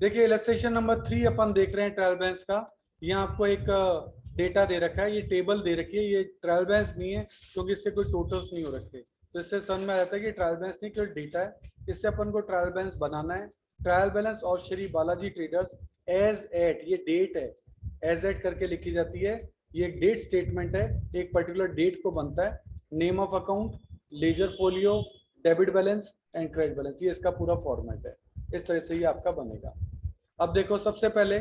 देखिए illustration number 3 अपन देख रहे हैं ट्रायल बैलेंस का। यहाँ आपको एक डेटा दे रखा है, ये टेबल दे रखी है, ये ट्रायल बैलेंस नहीं है क्योंकि इससे कोई टोटल्स नहीं हो रखे, तो इससे समझ में आता है कि ट्रायल बैलेंस नहीं केवल डेटा है। इससे अपन को ट्रायल बैलेंस बनाना है। ट्रायल बैलेंस और Shri Balaji traders as at, ये डेट है, एज एट करके लिखी जाती है। ये एक डेट स्टेटमेंट है, एक पर्टिकुलर डेट को बनता है। Name of account, ledger folio, debit balance and credit balance, ये इसका पूरा फॉर्मेट है। इस तरह से ये आपका बनेगा। अब देखो सबसे पहले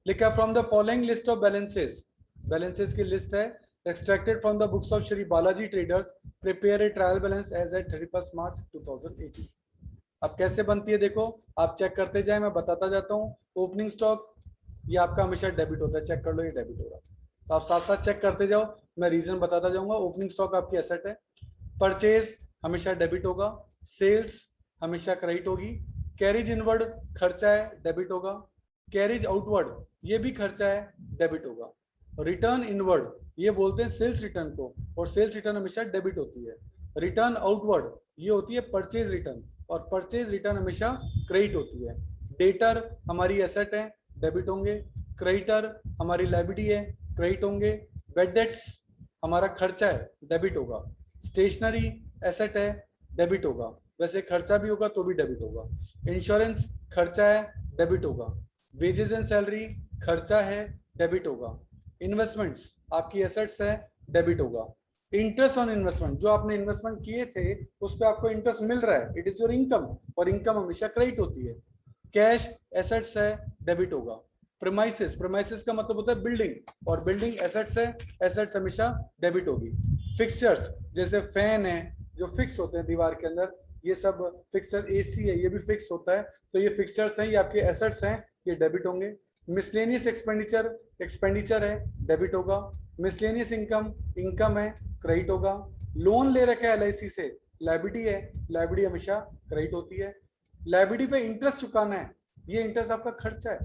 लिखा from the following list of balances, balances की लिस्ट है, extracted from the books of Shri Balaji traders, prepare a trial balance as at 31 March 2018। अब कैसे बनती है देखो, आप चेक करते जाए, मैं बताता जाता हूँ। ओपनिंग स्टॉक ये आपका हमेशा डेबिट होता है, चेक कर लो ये डेबिट होगा, तो आप साथ साथ चेक करते जाओ, मैं रीजन बताता जाऊंगा। ओपनिंग स्टॉक आपकी एसेट है। परचेज हमेशा डेबिट होगा, सेल्स हमेशा क्रेडिट होगी, कैरिज इनवर्ड खर्चा है, डेबिट होगा, कैरिज आउटवर्ड ये भी खर्चा है, डेबिट होगा। रिटर्न इनवर्ड ये बोलते हैं सेल्स रिटर्न को, और सेल्स रिटर्न हमेशा डेबिट होती है। रिटर्न आउटवर्ड ये होती है परचेज रिटर्न, और परचेज रिटर्न हमेशा क्रेडिट होती है। डेटर हमारी एसेट है, डेबिट होंगे। क्रेडिटर हमारी लायबिलिटी है, क्रेडिट होंगे। बेड डेट्स हमारा खर्चा है, डेबिट होगा। स्टेशनरी एसेट है, डेबिट होगा, वैसे खर्चा भी होगा तो भी डेबिट होगा। इंश्योरेंस खर्चा है, डेबिट होगा। वेजेस एंड सैलरी खर्चा है, डेबिट होगा। इन्वेस्टमेंट्स आपकी एसेट्स है, डेबिट होगा। इंटरेस्ट ऑन इन्वेस्टमेंट, जो आपने इन्वेस्टमेंट किए थे उस पर आपको इंटरेस्ट मिल रहा है, इट इज योर इनकम, और इनकम हमेशा क्रेडिट होती है। कैश एसेट्स है, डेबिट होगा। प्रेमाइसेस, प्रेमाइसेस का मतलब होता है बिल्डिंग, और बिल्डिंग एसेट्स है, एसेट्स हमेशा डेबिट होगी। फिक्सचर्स जैसे फैन है जो फिक्स होते हैं दीवार के अंदर, ये सब फिक्सचर, एसी है ये भी फिक्स होता है, तो ये फिक्सचर्स हैं, ये आपके एसेट्स हैं, ये डेबिट होंगे। मिसलेनियस एक्सपेंडिचर, एक्सपेंडिचर है, डेबिट होगा। मिसलेनियस इनकम, इनकम है, क्रेडिट होगा। लोन ले रखा है एलआईसी से, लायबिलिटी है, लायबिलिटी हमेशा क्रेडिट होती है। लायबिलिटी पे इंटरेस्ट चुकाना है, ये इंटरेस्ट आपका खर्चा है।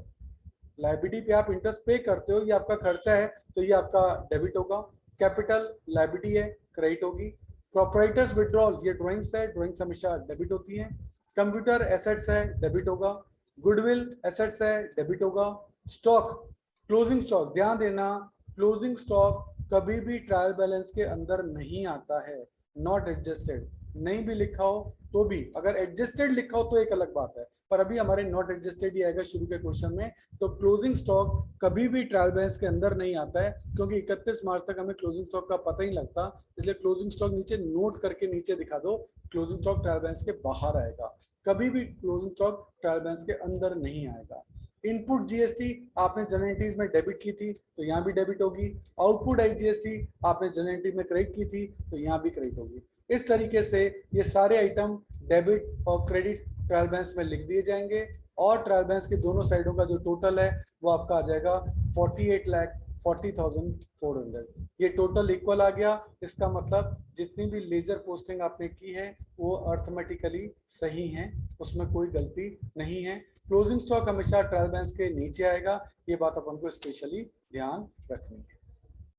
लायबिलिटी पे आप इंटरेस्ट पे करते हो, ये आपका खर्चा है, तो ये आपका डेबिट होगा। कैपिटल लायबिलिटी है, क्रेडिट होगी। प्रोप्राइटर्स विड्रॉल ये ड्राइंग्स है, ड्राइंग्स हमेशा डेबिट होती हैं। कंप्यूटर एसेट्स है, डेबिट होगा। गुडविल एसेट्स है, डेबिट होगा। स्टॉक, क्लोजिंग स्टॉक ध्यान देना, क्लोजिंग स्टॉक कभी भी ट्रायल बैलेंस के अंदर नहीं आता है, नॉट एडजस्टेड। नहीं भी लिखा हो तो भी, अगर एडजस्टेड लिखा हो तो एक अलग बात है, पर अभी हमारे नॉट एडजस्टेड ही आएगा शुरू के क्वेश्चन में। तो क्लोजिंग स्टॉक कभी भी ट्रायल बैलेंस के अंदर नहीं आता है, क्योंकि 31 मार्च तक हमें क्लोजिंग स्टॉक का पता ही लगता, इसलिए क्लोजिंग स्टॉक नीचे नोट करके नीचे दिखा दो, क्लोजिंग स्टॉक ट्रायल बैलेंस के बाहर आएगा, कभी भी क्लोजिंग स्टॉक ट्रायल बैलेंस के अंदर नहीं आएगा। इनपुट जीएसटी आपने जनरल एंट्रीज में डेबिट की थी तो यहाँ भी डेबिट होगी। आउटपुट आई जीएसटी आपने जनरल एंट्री में क्रेडिट की थी तो यहाँ भी क्रेडिट होगी। इस तरीके से ये सारे आइटम डेबिट और क्रेडिट ट्रायल बैलेंस में लिख दिए जाएंगे, और ट्रायल बैलेंस के दोनों साइडों का जो टोटल है वो आपका आ जाएगा 48,40,400। ये टोटल इक्वल आ गया, इसका मतलब जितनी भी लेजर पोस्टिंग आपने की है वो अर्थमेटिकली सही है, उसमें कोई गलती नहीं है। क्लोजिंग स्टॉक हमेशा ट्रायल बैलेंस के नीचे आएगा, ये बात अपन को स्पेशली ध्यान रखनी है।